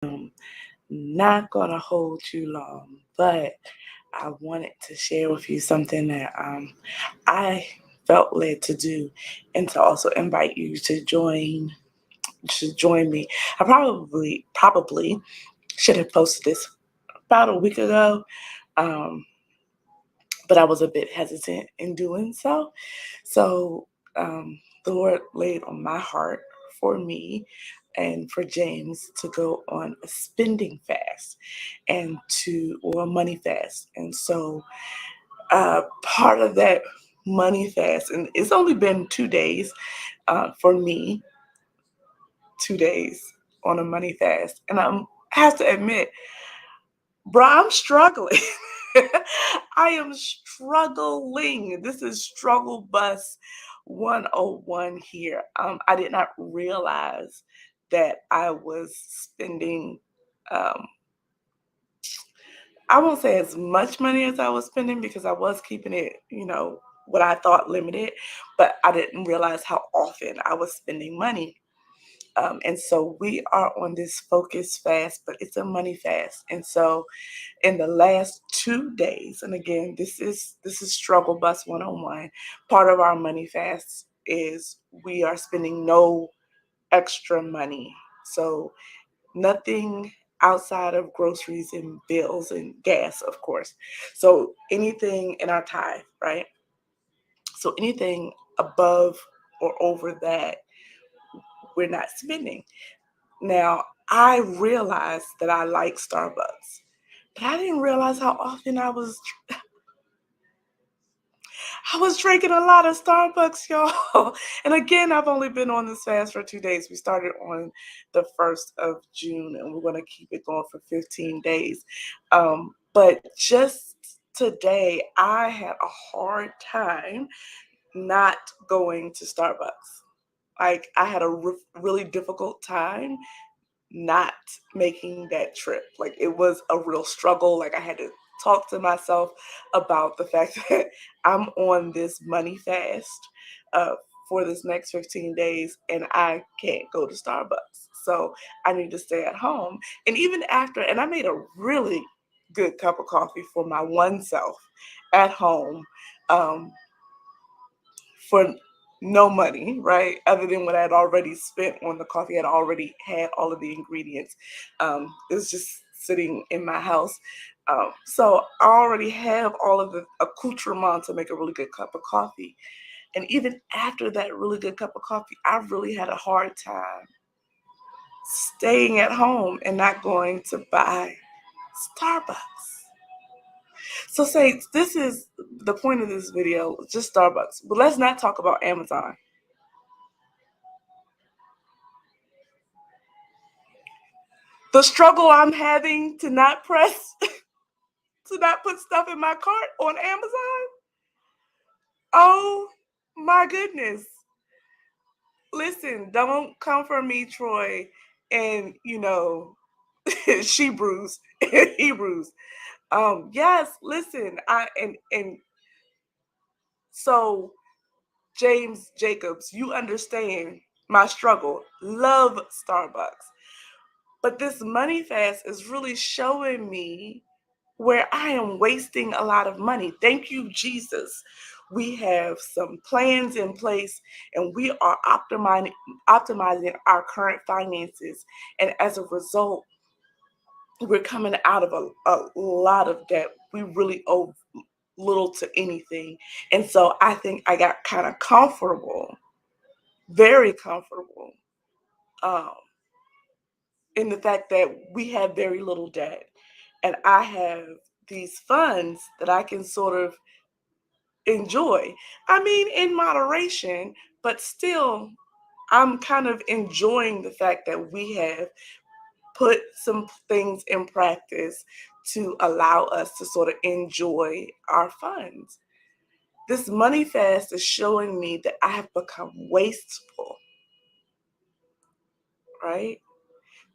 Not gonna hold you long, but I wanted to share with you something that I felt led to do, and to also invite you to join me. I probably should have posted this about a week ago, um, but I was a bit hesitant in doing so. So the Lord laid on my heart for me and for James to go on a spending fast or a money fast. And so part of that money fast, and it's only been 2 days for me, 2 days on a money fast. And I have to admit, bro, I'm struggling. I am struggling. This is struggle bus 101 here. I did not realize that I was spending, um, I won't say as much money as I was spending because I was keeping it, what I thought limited, but I didn't realize how often I was spending money. And so we are on this focus fast, but it's a money fast. And so in the last 2 days, and again, this is struggle bus 101. Part of our money fast is we are spending no extra money. So nothing outside of groceries and bills and gas, of course. So anything in our tithe, right? So anything above or over that, we're not spending. Now, I realized that I like Starbucks, but I didn't realize how often I was drinking a lot of Starbucks, y'all. And again, I've only been on this fast for 2 days. We started on the 1st of June, and we're going to keep it going for 15 days. But just today, I had a hard time not going to Starbucks. Like, I had a really difficult time not making that trip. Like, it was a real struggle. Like, I had to talk to myself about the fact that I'm on this money fast uh, for this next 15 days and I can't go to Starbucks. So I need to stay at home. And even after, and I made a really good cup of coffee for my one self at home. Um, for no money, right? Other than what I had already spent on the coffee, I had already had all of the ingredients. It was just sitting in my house. So I already have all of the accoutrement to make a really good cup of coffee. And even after that really good cup of coffee, I really had a hard time staying at home and not going to buy Starbucks. So, say this is the point of this video, just Starbucks. But let's not talk about Amazon. The struggle I'm having to not press, to not put stuff in my cart on Amazon. Oh my goodness. Listen, don't come for me, Troy, and she bruised Hebrews. Yes, listen, and so James Jacobs, you understand my struggle. Love Starbucks. But this money fast is really showing me where I am wasting a lot of money. Thank you, Jesus. We have some plans in place and we are optimizing our current finances. And as a result, we're coming out of a lot of debt. We really owe little to anything. And so I think I got kind of comfortable, very comfortable, um, in the fact that we have very little debt. And I have these funds that I can sort of enjoy. I mean, in moderation, but still, I'm kind of enjoying the fact that we have put some things in practice to allow us to sort of enjoy our funds. This money fast is showing me that I have become wasteful, right?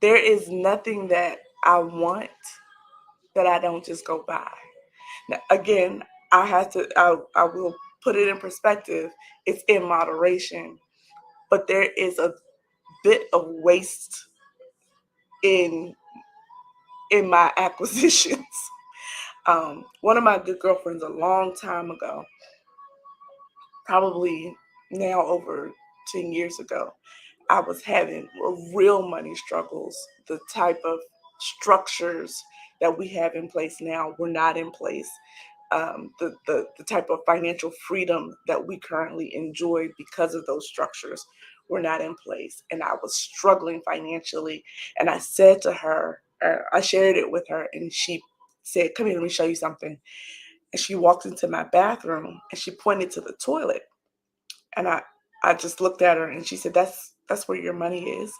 There is nothing that I want that I don't just go buy. Now, again, I will put it in perspective. It's in moderation, but there is a bit of waste in in my acquisitions. One of my good girlfriends a long time ago, probably now over 10 years ago, I was having real money struggles. The type of structures that we have in place now were not in place. The type of financial freedom that we currently enjoy because of those structures were not in place. And I was struggling financially. And I said to her, I shared it with her, and she said, "Come here, let me show you something." And she walked into my bathroom and she pointed to the toilet. And I just looked at her and she said, That's where your money is.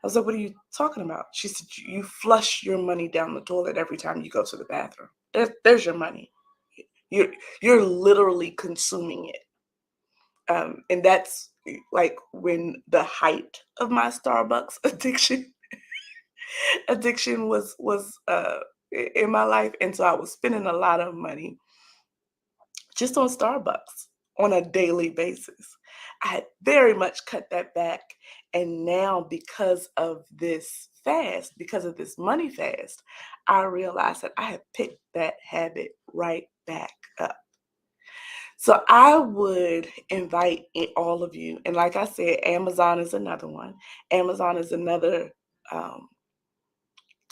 I was like, "What are you talking about?" She said, "You flush your money down the toilet every time you go to the bathroom. There's your money. You're you're literally consuming it." And that's like when the height of my Starbucks addiction was in my life. And so I was spending a lot of money just on Starbucks on a daily basis. I had very much cut that back. And now, because of this fast, because of this money fast, I realized that I had picked that habit right back up. So I would invite all of you. And like I said, Amazon is another one. Amazon is another. Um,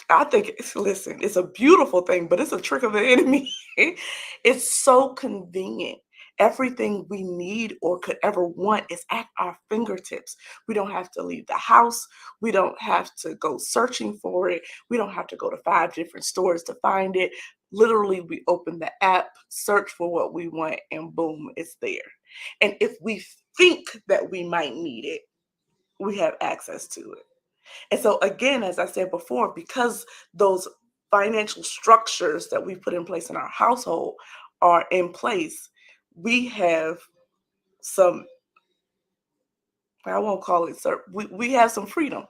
I think listen, it's a beautiful thing, but it's a trick of the enemy. It's so convenient. Everything we need or could ever want is at our fingertips. We don't have to leave the house. We don't have to go searching for it. We don't have to go to 5 different stores to find it. Literally, we open the app, search for what we want, and boom, it's there. And if we think that we might need it, we have access to it. And so, again, as I said before, because those financial structures that we put in place in our household are in place, we have some, I won't call it, sir, we have some freedom.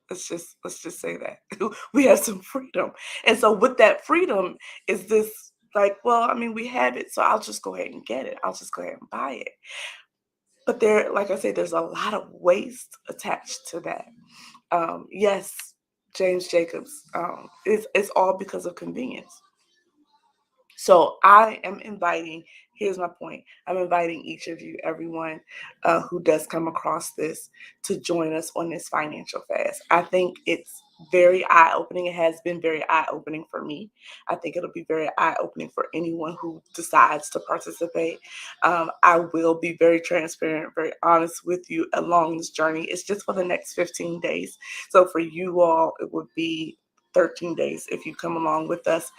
Let's just say that. We have some freedom. And so with that freedom is this like, well, I mean, we have it, so I'll just go ahead and get it. I'll just go ahead and buy it. But there, like I said, there's a lot of waste attached to that. Yes, James Jacobs. It's all because of convenience. So I am inviting, here's my point. I'm inviting each of you, everyone who does come across this, to join us on this financial fast. I think it's very eye opening. It has been very eye opening for me. I think it'll be very eye opening for anyone who decides to participate. I will be very transparent, very honest with you along this journey. It's just for the next 15 days. So for you all, it would be 13 days if you come along with us.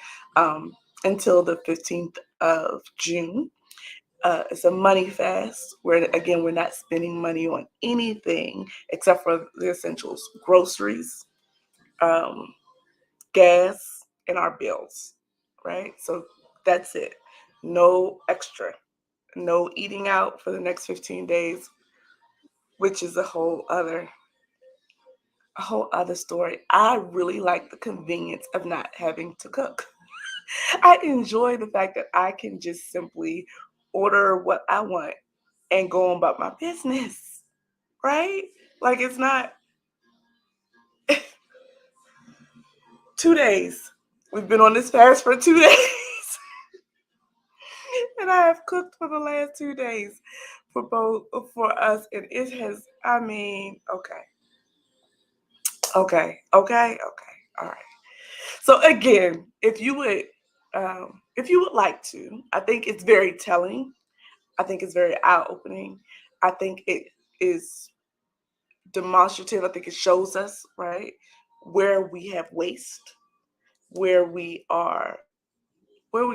Until the 15th of June. It's a money fast where, again, we're not spending money on anything except for the essentials: groceries, um, gas, and our bills, right? So that's it. No extra. No eating out for the next 15 days, which is a whole other story. I really like the convenience of not having to cook. I enjoy the fact that I can just simply order what I want and go on about my business, right? Like it's not 2 days. We've been on this fast for 2 days, and I have cooked for the last 2 days for us, and it has. I mean, okay, all right. So again, if you would like to, I think it's very telling. I think it's very eye opening. I think it is demonstrative. I think it shows us, right, where we have waste, where we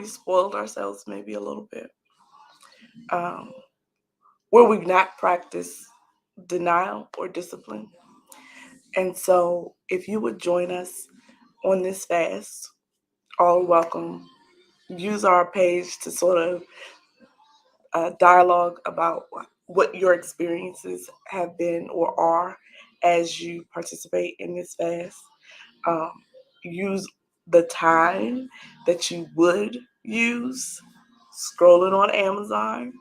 spoiled ourselves maybe a little bit, um, where we've not practiced denial or discipline. And so, if you would join us on this fast, all welcome. Use our page to sort of dialogue about what your experiences have been or are as you participate in this fast. Um, use the time that you would use scrolling on Amazon,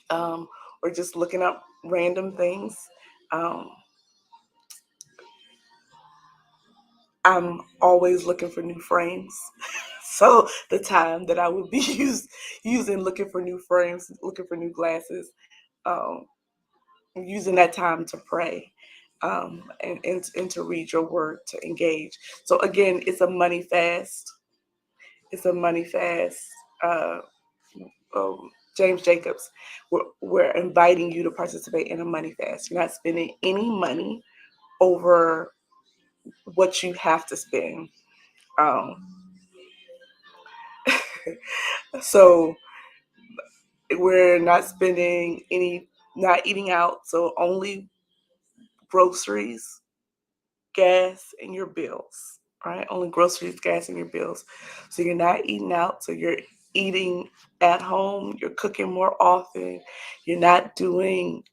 um, or just looking up random things. Um, I'm always looking for new frames. So the time that I would be using looking for new frames, looking for new glasses, um, using that time to pray, and to read your word, to engage. So again, it's a money fast. It's a money fast. Uh, James Jacobs, we're inviting you to participate in a money fast. You're not spending any money over what you have to spend. Um, so we're not spending any, not eating out. So only groceries, gas, and your bills. Right? Only groceries, gas, and your bills. So you're not eating out. So you're eating at home. You're cooking more often. You're not doing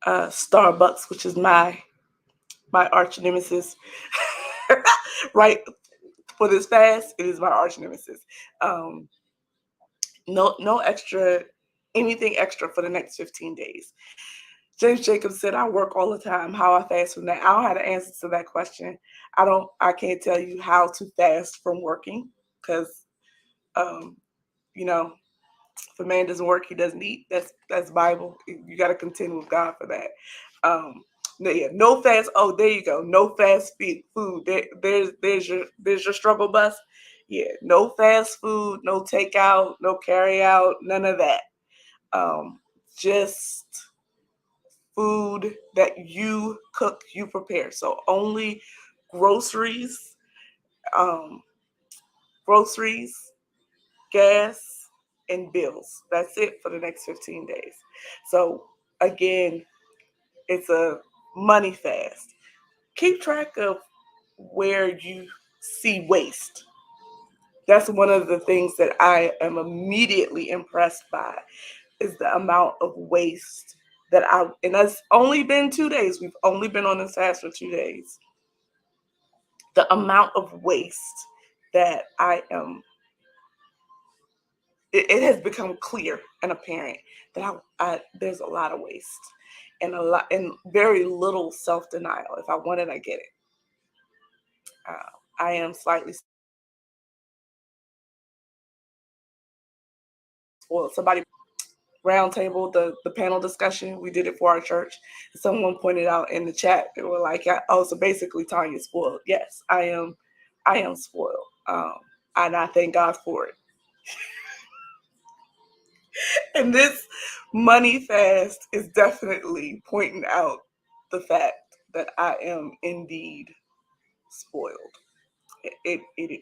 Starbucks, which is my arch nemesis. Right, for this fast, it is my arch nemesis. Um, no extra, anything extra for the next 15 days. James Jacobs said, I work all the time. How I fast from that? I don't have the answer to that question. I can't tell you how to fast from working, because, um, you know, if a man doesn't work, he doesn't eat. That's Bible. You got to contend with God for that. No, yeah, no fast. Oh, there you go. No fast food. There's your struggle bus. Yeah, no fast food, no takeout, no carry out, none of that. Just food that you cook, you prepare. So only groceries, um, groceries, gas, and bills. That's it for the next 15 days. So again, it's a money fast. Keep track of where you see waste. That's one of the things that I am immediately impressed by, is the amount of waste and that's only been 2 days. We've only been on this fast for 2 days. The amount of waste that it has become clear and apparent that there's a lot of waste, and very little self-denial. If I want it, I get it. I am slightly spoiled. Somebody roundtable, the panel discussion, we did it for our church. Someone pointed out in the chat, they were like, oh, so basically Tanya's spoiled. Yes, I am spoiled. And I thank God for it. And this money fast is definitely pointing out the fact that I am indeed spoiled. I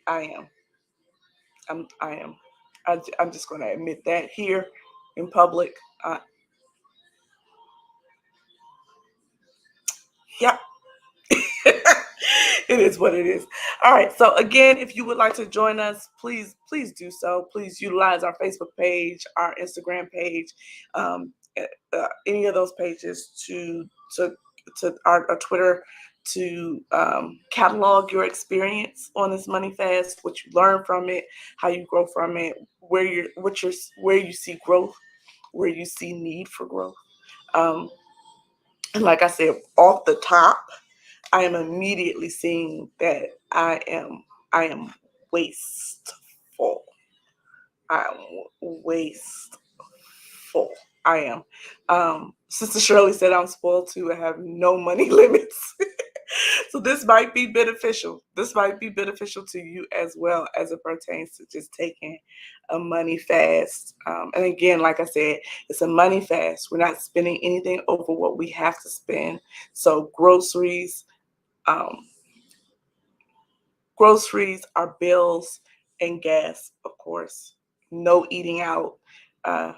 am. I am. I'm just going to admit that here in public. Yeah, it is what it is. All right. So again, if you would like to join us, please do so. Please utilize our Facebook page, our Instagram page, any of those pages to our Twitter, to catalog your experience on this money fast, what you learn from it, how you grow from it, where you see growth, where you see need for growth. And like I said, off the top, I am immediately seeing that I am wasteful. I am wasteful. I am. Sister Shirley said I'm spoiled too. I have no money limits. So this might be beneficial. This might be beneficial to you as well, as it pertains to just taking a money fast. And again, like I said, it's a money fast. We're not spending anything over what we have to spend. So um, groceries, our bills, and gas, of course. No eating out. Uh,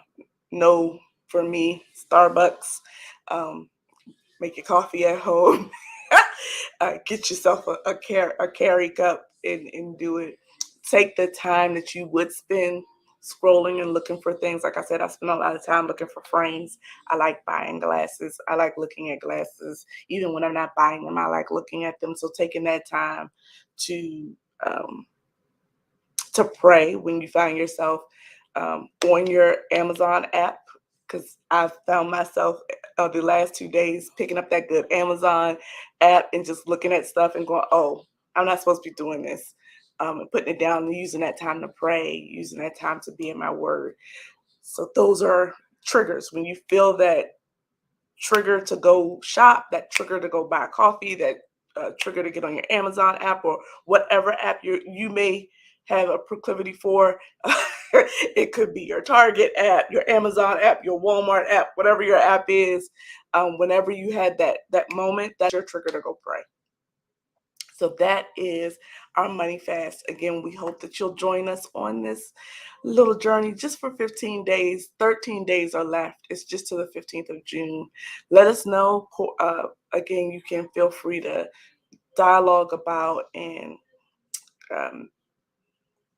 no, for me, Starbucks. Um, make your coffee at home. Get yourself a carry cup, and do it. Take the time that you would spend scrolling and looking for things. Like I said, I spend a lot of time looking for frames. I like buying glasses. I like looking at glasses. Even when I'm not buying them, I like looking at them. So taking that time to um, to pray when you find yourself on your Amazon app, because I've found myself the last 2 days picking up that good Amazon app and just looking at stuff and going, oh, I'm not supposed to be doing this. And putting it down and using that time to pray, using that time to be in my word. So those are triggers. When you feel that trigger to go shop, that trigger to go buy coffee, that trigger to get on your Amazon app or whatever app you may have a proclivity for. It could be your Target app, your Amazon app, your Walmart app, whatever your app is. Whenever you had that moment, that's your trigger to go pray. So that is our money fast. Again, we hope that you'll join us on this little journey just for 15 days. 13 days are left. It's just to the 15th of June. Let us know. Again, you can feel free to dialogue about and um,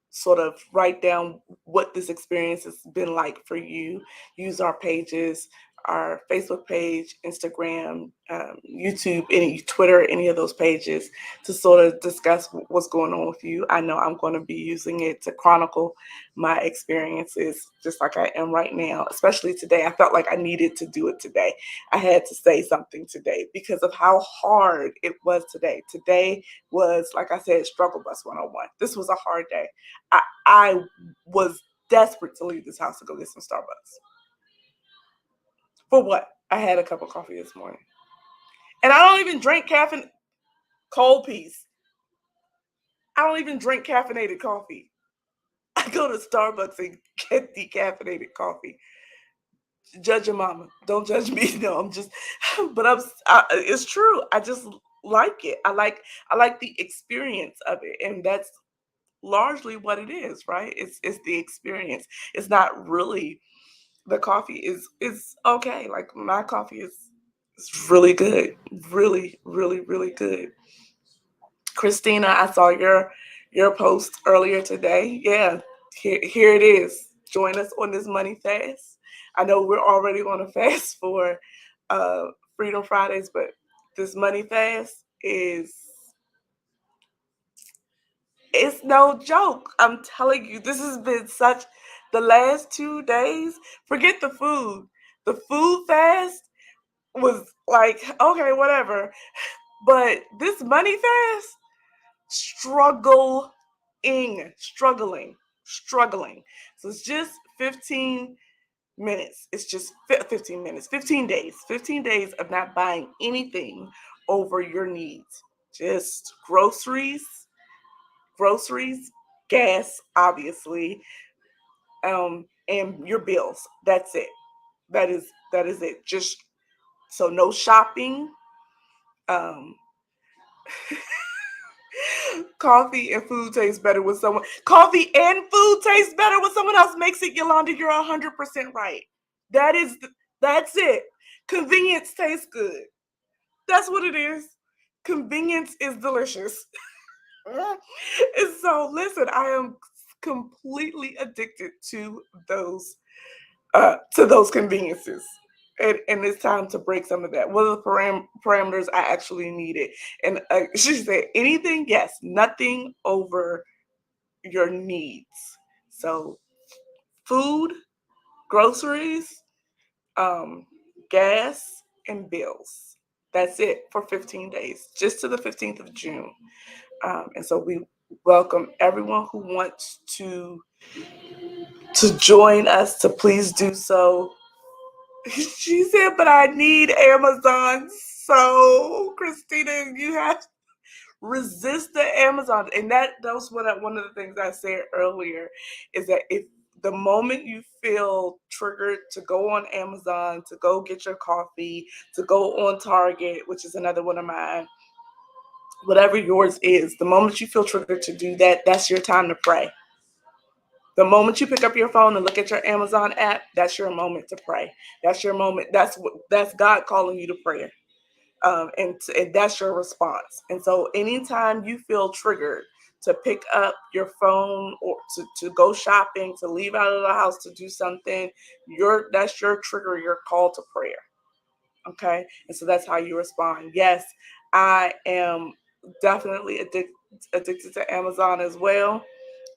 sort of write down what this experience has been like for you. Use our pages, our Facebook page, Instagram, YouTube, any Twitter, any of those pages to sort of discuss what's going on with you. I know I'm going to be using it to chronicle my experiences just like I am right now, especially today. I felt like I needed to do it today. I had to say something today because of how hard it was today. Today was, like I said, Struggle Bus 101. This was a hard day. I was desperate to leave this house to go get some Starbucks. For what? I had a cup of coffee this morning. And I don't even drink caffeine, cold piece. I don't even drink caffeinated coffee. I go to Starbucks and get decaffeinated coffee. Judge your mama. Don't judge me. No, I'm just, but it's true. I just like it. I like the experience of it. And that's largely what it is, right? It's the experience. It's not really the coffee is okay. Like my coffee is really good. Really, really, really good. Christina, I saw your post earlier today. Yeah, here it is. Join us on this money fast. I know we're already on a fast for uh Freedom Fridays, but this money fast is it's no joke. I'm telling you, this has been such the last 2 days. Forget the food. The food fast was like, okay, whatever. But this money fast, struggling, struggling. So it's just 15 minutes. It's just 15 minutes, 15 days of not buying anything over your needs. Just groceries, gas, obviously, and your bills. That's it. That is it. Just so no shopping. Um, coffee and food taste better with someone. Coffee and food taste better when someone else makes it. Yolanda, you're 100% right. That is that's it. Convenience tastes good. That's what it is. Convenience is delicious. And so listen, I am completely addicted to those conveniences. And it's time to break some of that. What are the parameters I actually needed? And she said, anything, yes, nothing over your needs. So, food, groceries, um, gas, and bills. That's it for 15 days, just to the 15th of June. And so we welcome everyone who wants to join us to please do so. She said, but I need Amazon. So, Christina, you have to resist the Amazon. And that's one of the things I said earlier is that if the moment you feel triggered to go on Amazon, to go get your coffee, to go on Target, which is another one of mine, whatever yours is, the moment you feel triggered to do that, that's your time to pray. The moment you pick up your phone and look at your Amazon app, that's your moment to pray. That's your moment. That's God calling you to prayer, and that's your response. And so, anytime you feel triggered to pick up your phone or to go shopping, to leave out of the house to do something, that's your trigger. Your call to prayer. Okay, and so that's how you respond. Yes, I am definitely addicted to Amazon as well.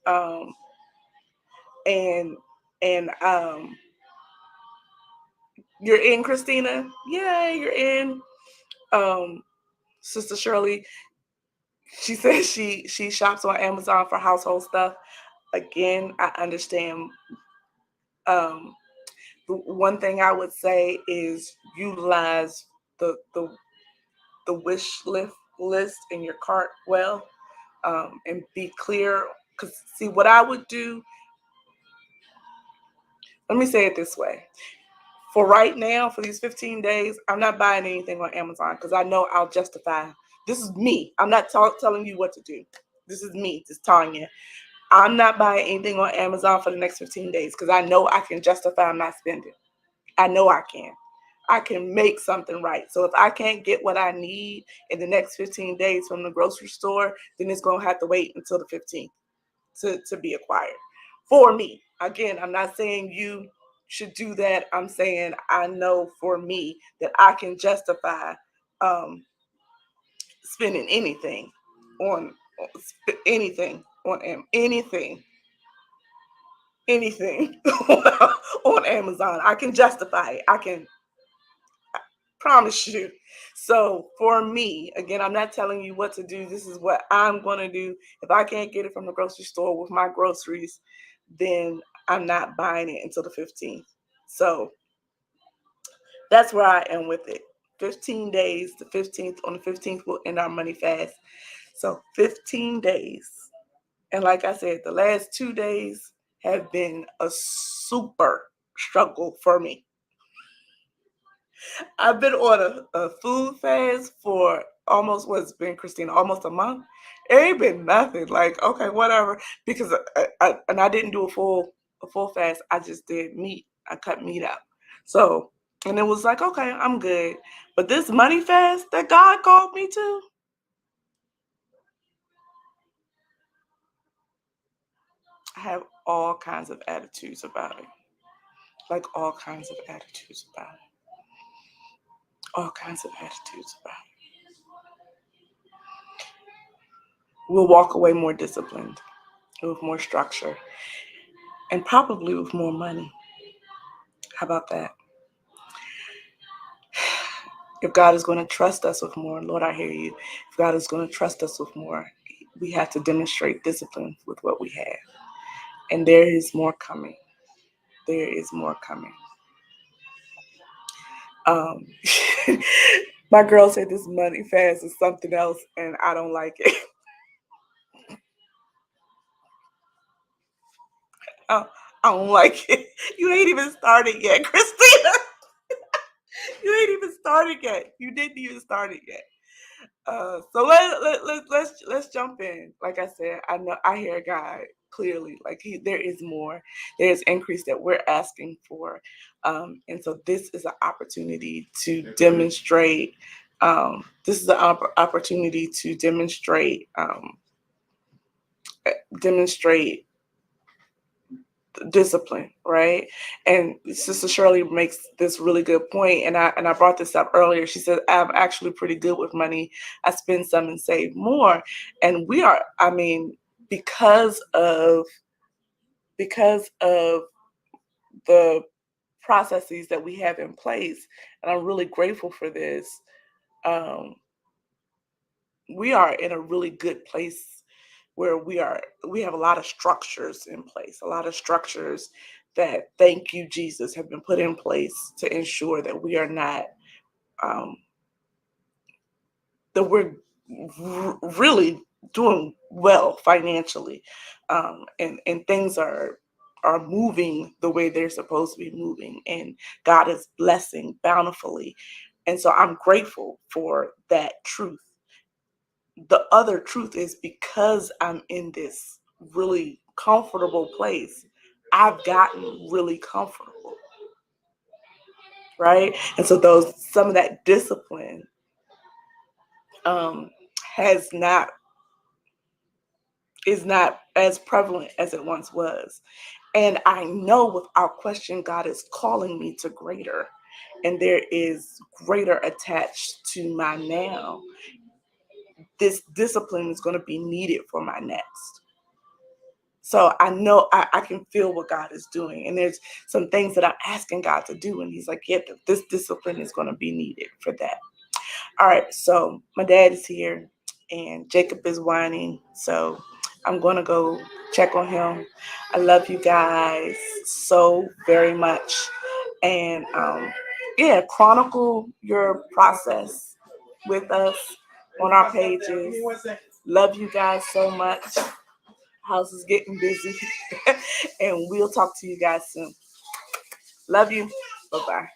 Um, and you're in, Christina. Yay, you're in. Sister Shirley, She says she shops on Amazon for household stuff. Again, I understand. Um, the one thing I would say is utilize the wish list in your cart well, and be clear. Because see, what I would do. Let me say it this way: for right now, for these 15 days, I'm not buying anything on Amazon because I know I'll justify. This is me. I'm not telling you what to do. This is me just telling you. I'm not buying anything on Amazon for the next 15 days because I know I can justify my spending. I know I can. I can make something right. So if I can't get what I need in the next 15 days from the grocery store, then it's going to have to wait until the 15th to be acquired. For me, again, I'm not saying you should do that. I'm saying I know for me that I can justify um, spending on anything anything on Amazon. I can justify it. I can promise you. So for me, again, I'm not telling you what to do. This is what I'm going to do. If I can't get it from the grocery store with my groceries, then I'm not buying it until the 15th. So that's where I am with it. 15 days, the 15th, on the 15th, we'll end our money fast. So 15 days. And like I said, the last 2 days have been a super struggle for me. I've been on a food fast for almost what's been, Christina, almost a month. It ain't been nothing. Like, okay, whatever. Because I didn't do a full fast. I just did meat. I cut meat out. So, and it was like, okay, I'm good. But this money fast that God called me to, I have all kinds of attitudes about it. Like all kinds of attitudes about it. All kinds of attitudes about it. We'll walk away more disciplined, with more structure, and probably with more money. How about that? If God is going to trust us with more, Lord, I hear you. If God is going to trust us with more, we have to demonstrate discipline with what we have. And there is more coming. There is more coming. Um, my girl said this money fast is something else, and I don't like it. I, I don't like it. You ain't even started yet, Christina. You ain't even started yet. You didn't even start it yet. So let's jump in. Like I said, I know I hear God clearly. Like there is more. There's increase that we're asking for, and so this is an opportunity to demonstrate. This is an opportunity to demonstrate discipline, right? And Sister Shirley makes this really good point, and I brought this up earlier. She said, I'm actually pretty good with money. I spend some and save more. And we are, I mean, because of the processes that we have in place, and I'm really grateful for this. um, we are in a really good place where we have a lot of structures in place, a lot of structures that, thank you Jesus, have been put in place to ensure that we are not um, that we're really doing well financially, and things are moving the way they're supposed to be moving, and God is blessing bountifully. And so I'm grateful for that truth. The other truth is, because I'm in this really comfortable place, I've gotten really comfortable, right? And so those some of that discipline um, has not is not as prevalent as it once was. And I know without question God is calling me to greater, and there is greater attached to my now. This discipline is going to be needed for my next. So I know I can feel what God is doing. And there's some things that I'm asking God to do. And He's like, yeah, this discipline is going to be needed for that. All right. So my dad is here. and Jacob is whining. So I'm going to go check on him. I love you guys so very much. And yeah, chronicle your process with us on our pages. Love you guys so much. House is getting busy. And we'll talk to you guys soon. Love you. Bye bye.